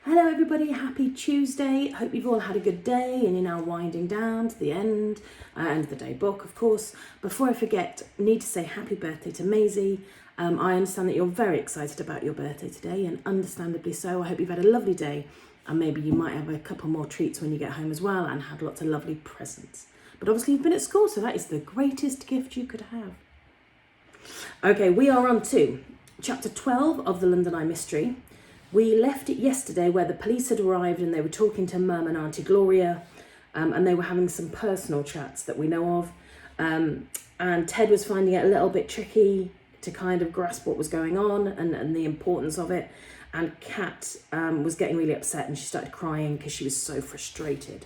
Hello everybody, happy Tuesday. Hope you've all had a good day and you're now winding down to the end of the day book, of course. Before I forget, I need to say happy birthday to Maisie. I understand that you're very excited about your birthday today, and understandably so. I hope you've had a lovely day, and maybe you might have a couple more treats when you get home as well and had lots of lovely presents. But obviously you've been at school, so that is the greatest gift you could have. Okay, we are on to chapter 12 of the London Eye Mystery. We left it yesterday where the police had arrived and they were talking to Mum and Auntie Gloria, and they were having some personal chats that we know of. And Ted was finding it a little bit tricky to kind of grasp what was going on and the importance of it. And Kat was getting really upset and she started crying because she was so frustrated.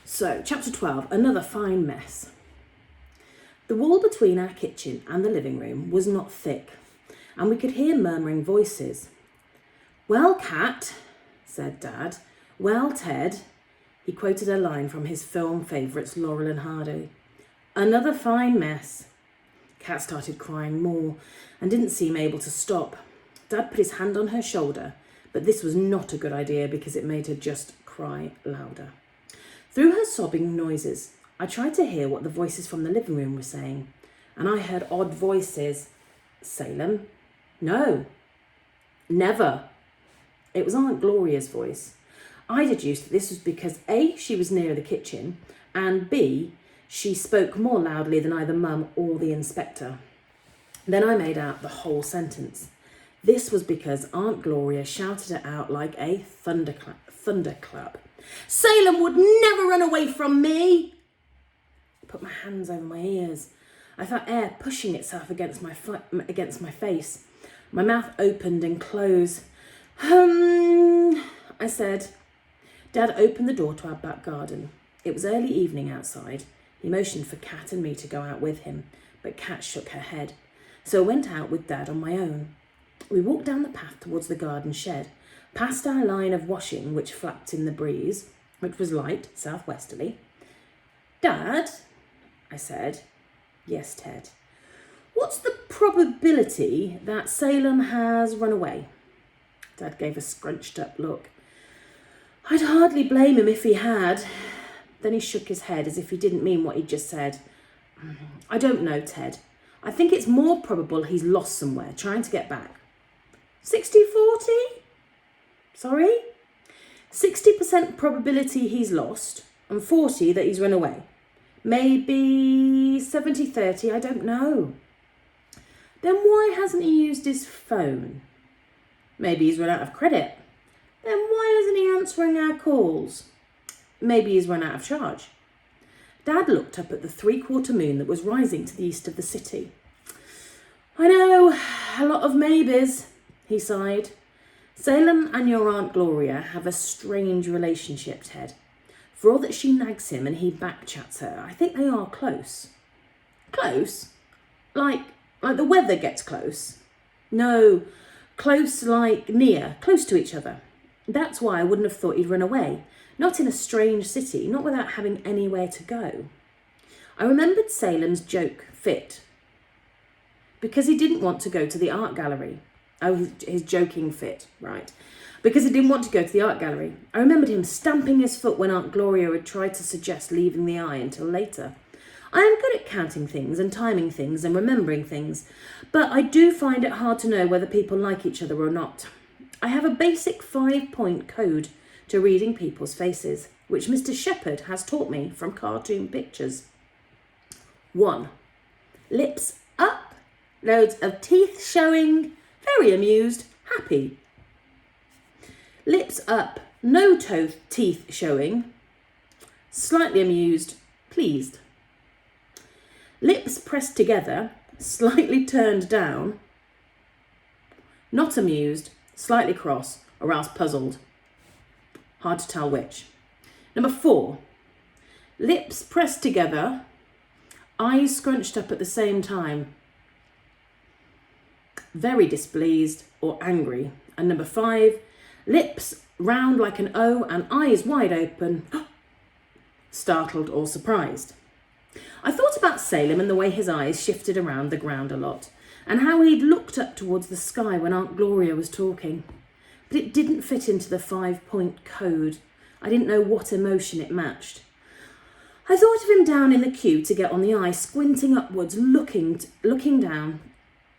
So, chapter 12, another fine mess. The wall between our kitchen and the living room was not thick, and we could hear murmuring voices. "Well, Kat," said Dad. "Well, Ted." He quoted a line from his film favourites Laurel and Hardy. "Another fine mess." Kat started crying more and didn't seem able to stop. Dad put his hand on her shoulder, but this was not a good idea because it made her just cry louder. Through her sobbing noises, I tried to hear what the voices from the living room were saying, and I heard odd voices. "Salem? No. Never." It was Aunt Gloria's voice. I deduced that this was because A, she was near the kitchen, and B, she spoke more loudly than either Mum or the inspector. Then I made out the whole sentence. This was because Aunt Gloria shouted it out like a thunderclap. "Salem would never run away from me!" I put my hands over my ears. I felt air pushing itself against my face. My mouth opened and closed. I said. Dad opened the door to our back garden. It was early evening outside. He motioned for Kat and me to go out with him, but Kat shook her head. So I went out with Dad on my own. We walked down the path towards the garden shed, past our line of washing which flapped in the breeze, which was light, southwesterly. "Dad," I said. "Yes, Ted." "What's the probability that Salem has run away?" Dad gave a scrunched up look. "I'd hardly blame him if he had." Then he shook his head as if he didn't mean what he'd just said. "I don't know, Ted. I think it's more probable he's lost somewhere, trying to get back." 60-40? Sorry? 60% probability he's lost and 40 that he's run away. Maybe 70-30, I don't know. Then why hasn't he used his phone? Maybe he's run out of credit. Then why isn't he answering our calls? Maybe he's run out of charge. Dad looked up at the 3/4 moon that was rising to the east of the city. "I know, a lot of maybes," he sighed. "Salem and your Aunt Gloria have a strange relationship, Ted. For all that she nags him and he backchats her, I think they are close." "Close? Like the weather gets close?" "No, close like near, close to each other. That's why I wouldn't have thought he'd run away. Not in a strange city, not without having anywhere to go." I remembered Salem's joke fit. Because he didn't want to go to the art gallery. Oh, his joking fit, right. Because he didn't want to go to the art gallery. I remembered him stamping his foot when Aunt Gloria had tried to suggest leaving the eye until later. I am good at counting things and timing things and remembering things, but I do find it hard to know whether people like each other or not. I have a basic 5-point code to reading people's faces, which Mr. Shepherd has taught me from cartoon pictures. 1. Lips up, loads of teeth showing, very amused, happy. Lips up, no teeth showing, slightly amused, pleased. Lips pressed together, slightly turned down, not amused, slightly cross, or else puzzled. Hard to tell which. Number 4. Lips pressed together, eyes scrunched up at the same time. Very displeased or angry. And number 5. Lips round like an O and eyes wide open, startled or surprised. I thought about Salem and the way his eyes shifted around the ground a lot, and how he'd looked up towards the sky when Aunt Gloria was talking. but it didn't fit into the 5-point code. I didn't know what emotion it matched. I thought of him down in the queue to get on the ice, squinting upwards, looking down,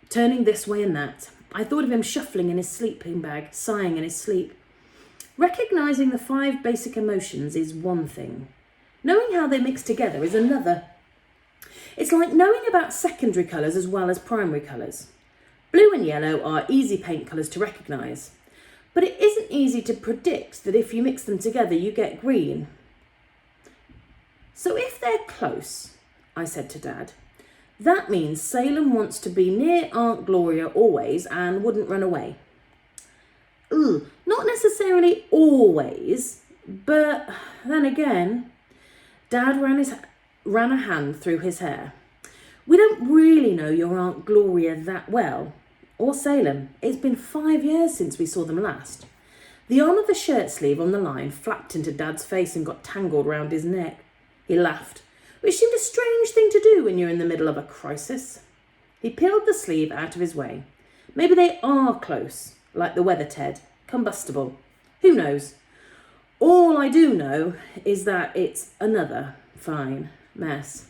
turning this way and that. I thought of him shuffling in his sleeping bag, sighing in his sleep. Recognising the 5 basic emotions is one thing. Knowing how they mix together is another. It's like knowing about secondary colours as well as primary colours. Blue and yellow are easy paint colours to recognise, but it isn't easy to predict that if you mix them together you get green. So if they're close, I said to Dad, that means Salem wants to be near Aunt Gloria always and wouldn't run away. Not necessarily always, but then again, Dad ran a hand through his hair. We don't really know your Aunt Gloria that well, or Salem. It's been 5 years since we saw them last. The arm of the shirt sleeve on the line flapped into Dad's face and got tangled round his neck. He laughed, which seemed a strange thing to do when you're in the middle of a crisis. He peeled the sleeve out of his way. Maybe they are close, like the weather, Ted. Combustible. Who knows? All I do know is that it's another fine mess.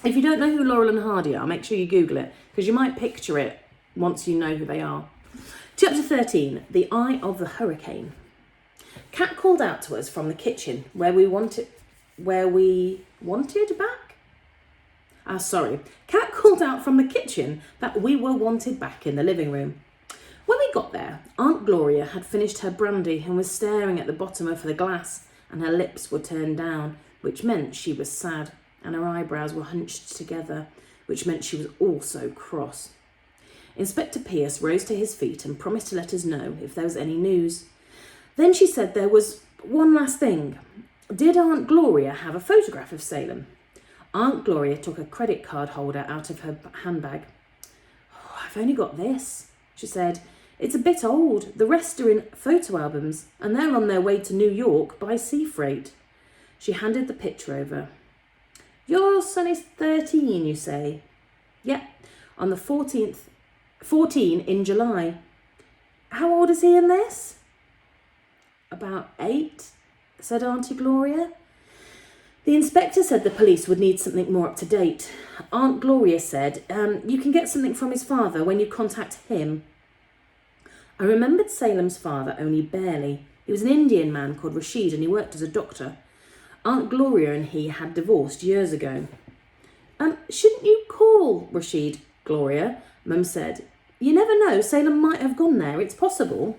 If you don't know who Laurel and Hardy are, make sure you Google it, because you might picture it once you know who they are. Chapter 13, The Eye of the Hurricane. Kat called out to us from the kitchen Kat called out from the kitchen that we were wanted back in the living room. When we got there, Aunt Gloria had finished her brandy and was staring at the bottom of the glass, and her lips were turned down, which meant she was sad, and her eyebrows were hunched together, which meant she was also cross. Inspector Pierce rose to his feet and promised to let us know if there was any news. Then she said there was one last thing. Did Aunt Gloria have a photograph of Salem? Aunt Gloria took a credit card holder out of her handbag. I've only got this, she said. It's a bit old. The rest are in photo albums, and they're on their way to New York by sea freight. She handed the picture over. Your son is 13, you say? Yep, on the 14 in July. How old is he in this? About 8, said Auntie Gloria. The inspector said the police would need something more up to date. Aunt Gloria said, you can get something from his father when you contact him. I remembered Salem's father only barely. He was an Indian man called Rashid, and he worked as a doctor. Aunt Gloria and he had divorced years ago. Shouldn't you call Rashid, Gloria? Mum said. You never know, Salem might have gone there. It's possible.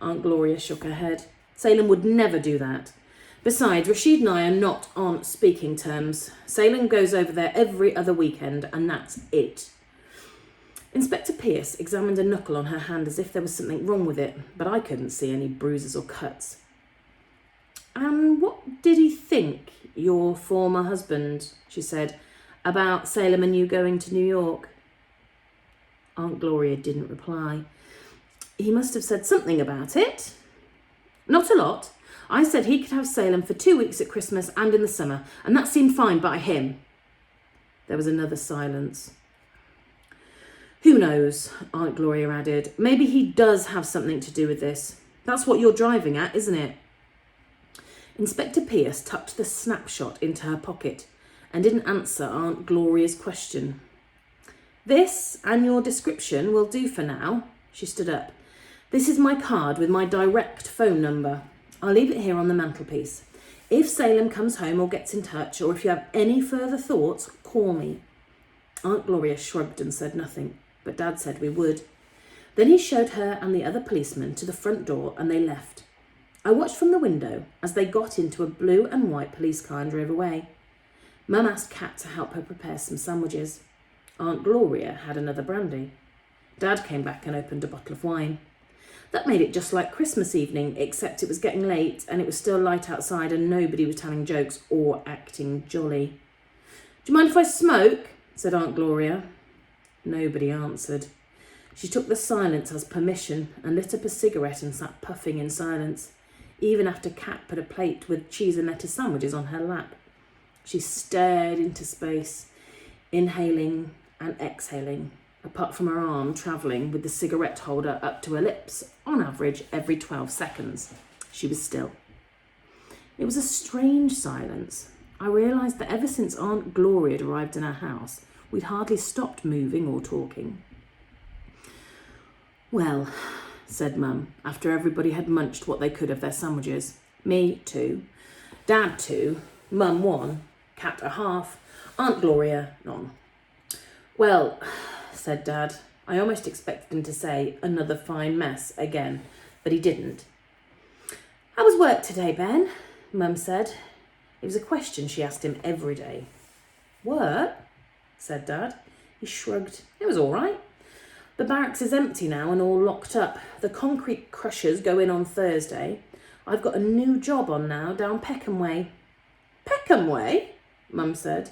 Aunt Gloria shook her head. Salem would never do that. Besides, Rashid and I are not on speaking terms. Salem goes over there every other weekend, and that's it. Inspector Pierce examined a knuckle on her hand as if there was something wrong with it, but I couldn't see any bruises or cuts. And what did he think, your former husband, she said, about Salem and you going to New York? Aunt Gloria didn't reply. He must have said something about it. Not a lot. I said he could have Salem for 2 weeks at Christmas and in the summer, and that seemed fine by him. There was another silence. Who knows, Aunt Gloria added. Maybe he does have something to do with this. That's what you're driving at, isn't it? Inspector Pierce tucked the snapshot into her pocket and didn't answer Aunt Gloria's question. This and your description will do for now. She stood up. This is my card with my direct phone number. I'll leave it here on the mantelpiece. If Salem comes home or gets in touch, or if you have any further thoughts, call me. Aunt Gloria shrugged and said nothing, but Dad said we would. Then he showed her and the other policeman to the front door, and they left. I watched from the window as they got into a blue and white police car and drove away. Mum asked Kat to help her prepare some sandwiches. Aunt Gloria had another brandy. Dad came back and opened a bottle of wine. That made it just like Christmas evening, except it was getting late and it was still light outside and nobody was telling jokes or acting jolly. Do you mind if I smoke? Said Aunt Gloria. Nobody answered. She took the silence as permission and lit up a cigarette and sat puffing in silence, even after Kat put a plate with cheese and lettuce sandwiches on her lap. She stared into space, inhaling and exhaling, apart from her arm travelling with the cigarette holder up to her lips, on average every 12 seconds. She was still. It was a strange silence. I realised that ever since Aunt Gloria had arrived in our house, we'd hardly stopped moving or talking. "Well," said Mum, after everybody had munched what they could of their sandwiches. Me, 2. Dad, 2. Mum, 1. Cat, a half. Aunt Gloria, none. "Well," said Dad. I almost expected him to say, "Another fine mess again," but he didn't. "How was work today, Ben?" Mum said. It was a question she asked him every day. "Work?" said Dad. He shrugged. "It was all right. The barracks is empty now and all locked up. The concrete crushers go in on Thursday. I've got a new job on now down Peckham Way." "Peckham Way?" Mum said.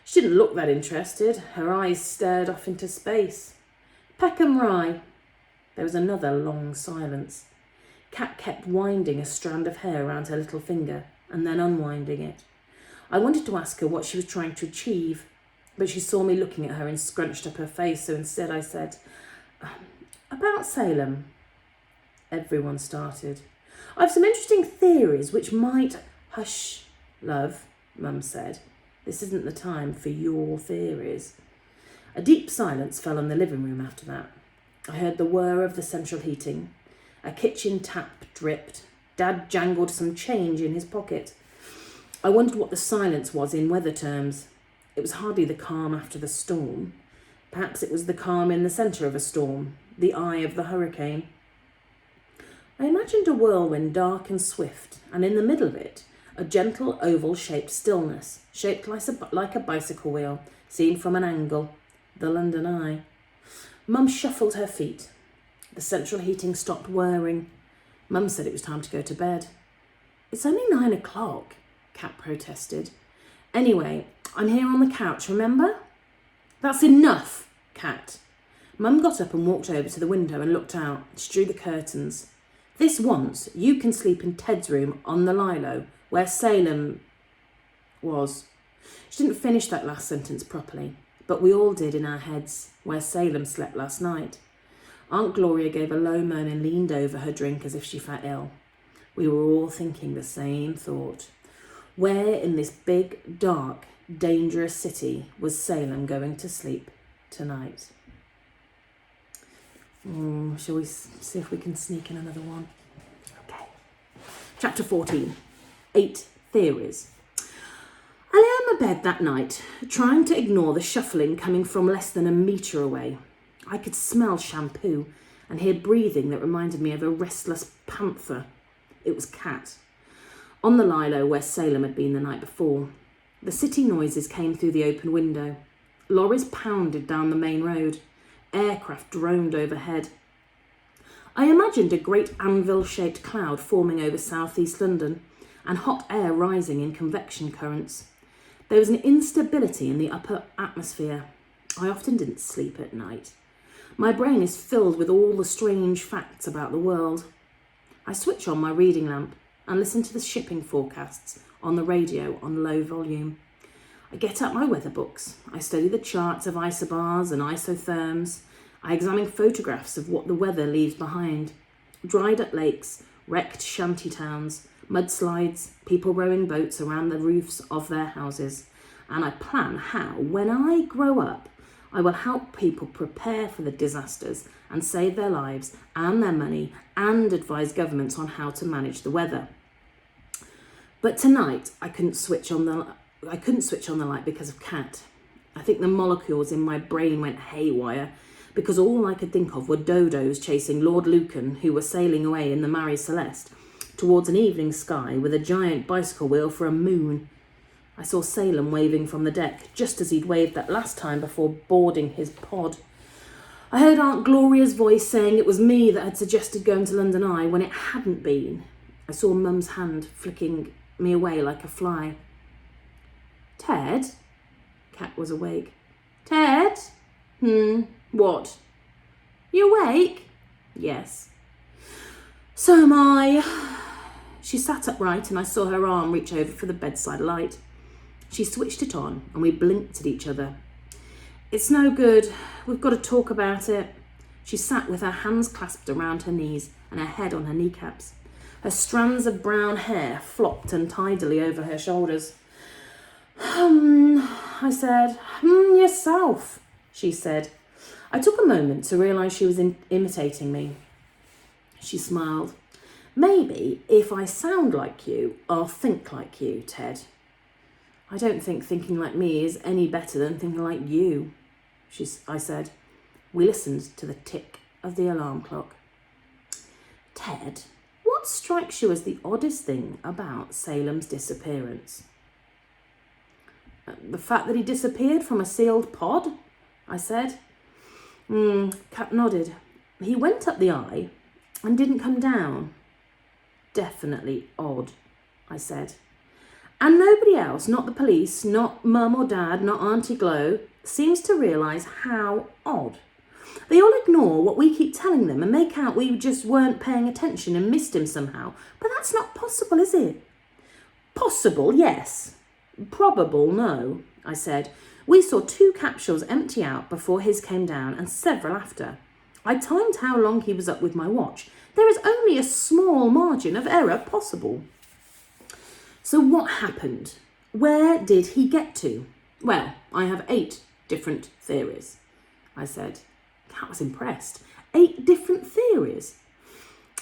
She didn't look that interested. Her eyes stared off into space. "Peckham Rye." There was another long silence. Cat kept winding a strand of hair around her little finger and then unwinding it. I wanted to ask her what she was trying to achieve, but she saw me looking at her and scrunched up her face, so instead I said, "About Salem." Everyone started. "I've some interesting theories which might—" "Hush, love," Mum said. "This isn't the time for your theories." A deep silence fell on the living room after that. I heard the whir of the central heating. A kitchen tap dripped. Dad jangled some change in his pocket. I wondered what the silence was in weather terms. It was hardly the calm after the storm. Perhaps it was the calm in the centre of a storm, the eye of the hurricane. I imagined a whirlwind dark and swift, and in the middle of it, a gentle oval-shaped stillness, shaped like a bicycle wheel, seen from an angle, the London Eye. Mum shuffled her feet. The central heating stopped whirring. Mum said it was time to go to bed. "It's only 9 o'clock, Cat protested. "Anyway, I'm here on the couch, remember?" "That's enough, Cat." Mum got up and walked over to the window and looked out. She drew the curtains. "This once, you can sleep in Ted's room on the Lilo, where Salem was." She didn't finish that last sentence properly, but we all did in our heads, where Salem slept last night. Aunt Gloria gave a low moan and leaned over her drink as if she felt ill. We were all thinking the same thought. Where in this big, dark, dangerous city was Salem going to sleep tonight? Shall we see if we can sneak in another one? Okay. Chapter 14. 8 Theories. I lay on my bed that night, trying to ignore the shuffling coming from less than a metre away. I could smell shampoo and hear breathing that reminded me of a restless panther. It was Cat. On the Lilo, where Salem had been the night before. The city noises came through the open window. Lorries pounded down the main road. Aircraft droned overhead. I imagined a great anvil-shaped cloud forming over southeast London and hot air rising in convection currents. There was an instability in the upper atmosphere. I often didn't sleep at night. My brain is filled with all the strange facts about the world. I switch on my reading lamp and listen to the shipping forecasts on the radio on low volume. I get out my weather books. I study the charts of isobars and isotherms. I examine photographs of what the weather leaves behind. Dried up lakes, wrecked shanty towns, mudslides, people rowing boats around the roofs of their houses. And I plan how, when I grow up, I will help people prepare for the disasters and save their lives and their money and advise governments on how to manage the weather. But tonight I couldn't switch on the light because of Cat. I think the molecules in my brain went haywire because all I could think of were dodos chasing Lord Lucan, who were sailing away in the Marie Celeste towards an evening sky with a giant bicycle wheel for a moon. I saw Salem waving from the deck, just as he'd waved that last time before boarding his pod. I heard Aunt Gloria's voice saying it was me that had suggested going to London Eye when it hadn't been. I saw Mum's hand flicking me away like a fly. "Ted?" Cat was awake. "Ted? What? You awake?" "Yes." "So am I." She sat upright and I saw her arm reach over for the bedside light. She switched it on and we blinked at each other. It's no good. We've got to talk about it. She sat with her hands clasped around her knees and her head on her kneecaps. Her strands of brown hair flopped untidily over her shoulders. I said. Yourself, she said. I took a moment to realise she was imitating me. She smiled. Maybe if I sound like you, I'll think like you, Ted. I don't think thinking like me is any better than thinking like you, I said. We listened to the tick of the alarm clock. Ted, what strikes you as the oddest thing about Salem's disappearance? The fact that he disappeared from a sealed pod, I said. Cat nodded. He went up the eye and didn't come down. Definitely odd, I said. And nobody else, not the police, not Mum or Dad, not Auntie Glo, seems to realise how odd. They all ignore what we keep telling them and make out we just weren't paying attention and missed him somehow. But that's not possible, is it? Possible, yes. Probable, no, I said. We saw 2 capsules empty out before his came down and several after. I timed how long he was up with my watch. There is only a small margin of error possible. So what happened? Where did he get to? Well, I have 8 different theories, I said. Cat was impressed. 8 different theories?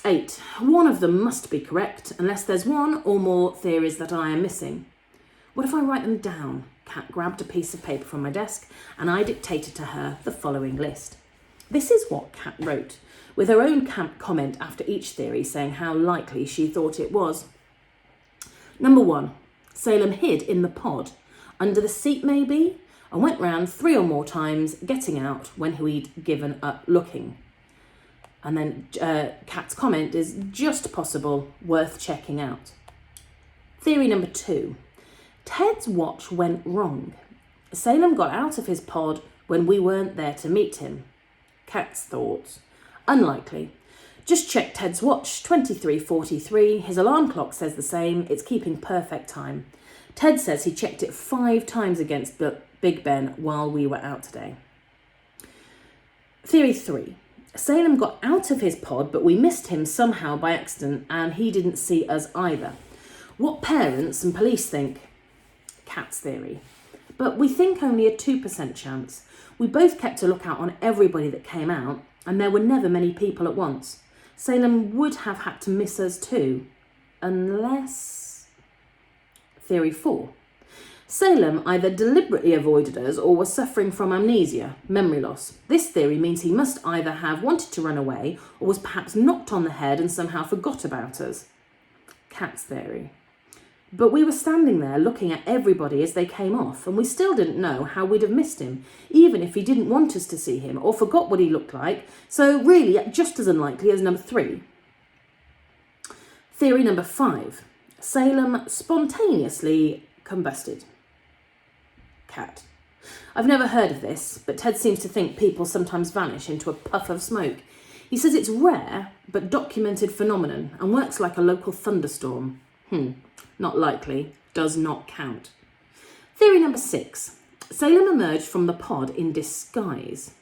8. One of them must be correct, unless there's one or more theories that I am missing. What if I write them down? Cat grabbed a piece of paper from my desk and I dictated to her the following list. This is what Cat wrote, with her own comment after each theory saying how likely she thought it was. Number 1, Salem hid in the pod, under the seat maybe, and went round 3 or more times, getting out when he'd given up looking. And then Cat's comment is just possible, worth checking out. Theory number 2. Ted's watch went wrong. Salem got out of his pod when we weren't there to meet him. Cat's thoughts. Unlikely. Just check Ted's watch, 23:43. His alarm clock says the same. It's keeping perfect time. Ted says he checked it 5 times against Big Ben while we were out today. Theory 3. Salem got out of his pod, but we missed him somehow by accident and he didn't see us either. What parents and police think? Cat's theory. But we think only a 2% chance. We both kept a lookout on everybody that came out, and there were never many people at once. Salem would have had to miss us too, unless... Theory 4. Salem either deliberately avoided us or was suffering from amnesia, memory loss. This theory means he must either have wanted to run away or was perhaps knocked on the head and somehow forgot about us. Cat's theory. But we were standing there looking at everybody as they came off, and we still didn't know how we'd have missed him, even if he didn't want us to see him or forgot what he looked like, so really just as unlikely as number 3. Theory number 5. Salem spontaneously combusted. Cat. I've never heard of this, but Ted seems to think people sometimes vanish into a puff of smoke. He says it's rare, but documented phenomenon, and works like a local thunderstorm. Not likely, does not count. Theory number 6. Salem emerged from the pod in disguise.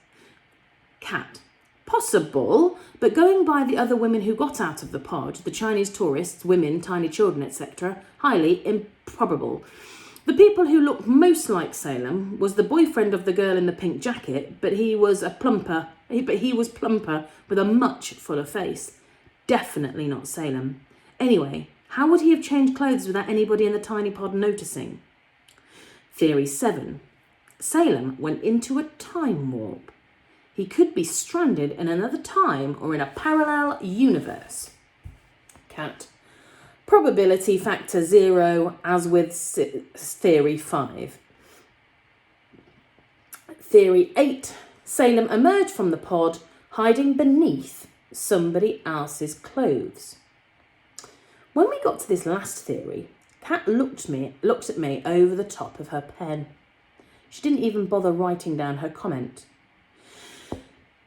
Cat. Possible, but going by the other women who got out of the pod, the Chinese tourists, women, tiny children, etc., highly improbable. The people who looked most like Salem was the boyfriend of the girl in the pink jacket, but he was plumper with a much fuller face. Definitely not Salem. Anyway, how would he have changed clothes without anybody in the tiny pod noticing? Theory 7. Salem went into a time warp. He could be stranded in another time or in a parallel universe. Cat. Probability factor 0, as with theory 5. Theory 8. Salem emerged from the pod, hiding beneath somebody else's clothes. When we got to this last theory, Kat looked at me over the top of her pen. She didn't even bother writing down her comment.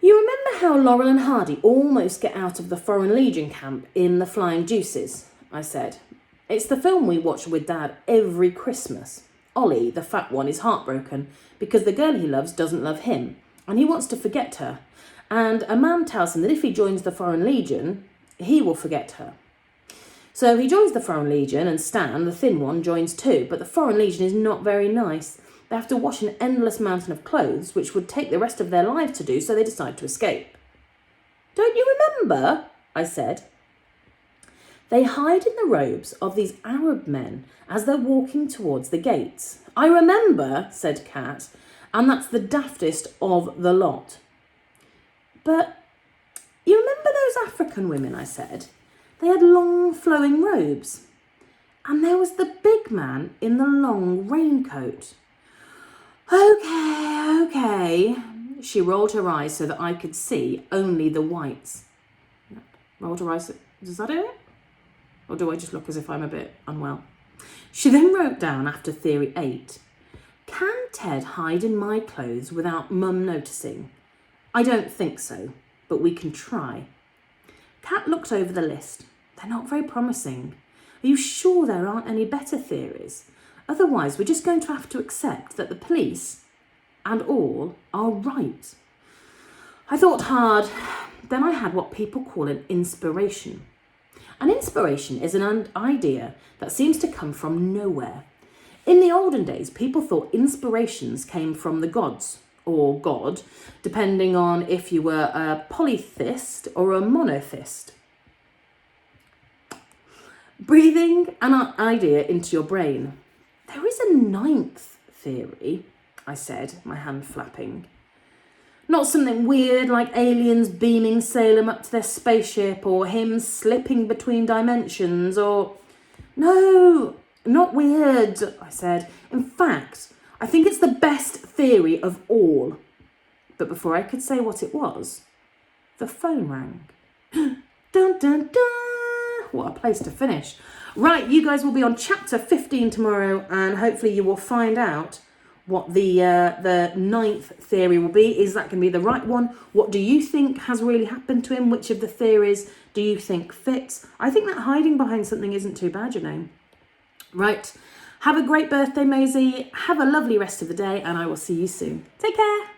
You remember how Laurel and Hardy almost get out of the Foreign Legion camp in The Flying Deuces? I said. It's the film we watch with Dad every Christmas. Ollie, the fat one, is heartbroken because the girl he loves doesn't love him and he wants to forget her. And a man tells him that if he joins the Foreign Legion, he will forget her. So he joins the Foreign Legion and Stan, the thin one, joins too. But the Foreign Legion is not very nice. They have to wash an endless mountain of clothes, which would take the rest of their lives to do, so they decide to escape. Don't you remember? I said. They hide in the robes of these Arab men as they're walking towards the gates. I remember, said Kat, and that's the daftest of the lot. But you remember those African women, I said? They had long flowing robes. And there was the big man in the long raincoat. Okay. She rolled her eyes so that I could see only the whites. Rolled her eyes. Does that it? Or do I just look as if I'm a bit unwell? She then wrote down after theory 8. Can Ted hide in my clothes without Mum noticing? I don't think so, but we can try. Kat looked over the list. They're not very promising. Are you sure there aren't any better theories? Otherwise, we're just going to have to accept that the police and all are right. I thought hard. Then I had what people call an inspiration. An inspiration is an idea that seems to come from nowhere. In the olden days, people thought inspirations came from the gods, or God, depending on if you were a polytheist or a monotheist. Breathing an idea into your brain. There is a 9th theory, I said, my hand flapping. Not something weird like aliens beaming Salem up to their spaceship or him slipping between dimensions or... No, not weird, I said. In fact, I think it's the best theory of all. But before I could say what it was, the phone rang. Dun, dun, dun. What a place to finish. Right, you guys will be on chapter 15 tomorrow, and hopefully you will find out what the 9th theory will be. Is that going to be the right one? What do you think has really happened to him? Which of the theories do you think fits? I think that hiding behind something isn't too bad, you know. Right, have a great birthday, Maisie. Have a lovely rest of the day, and I will see you soon. Take care.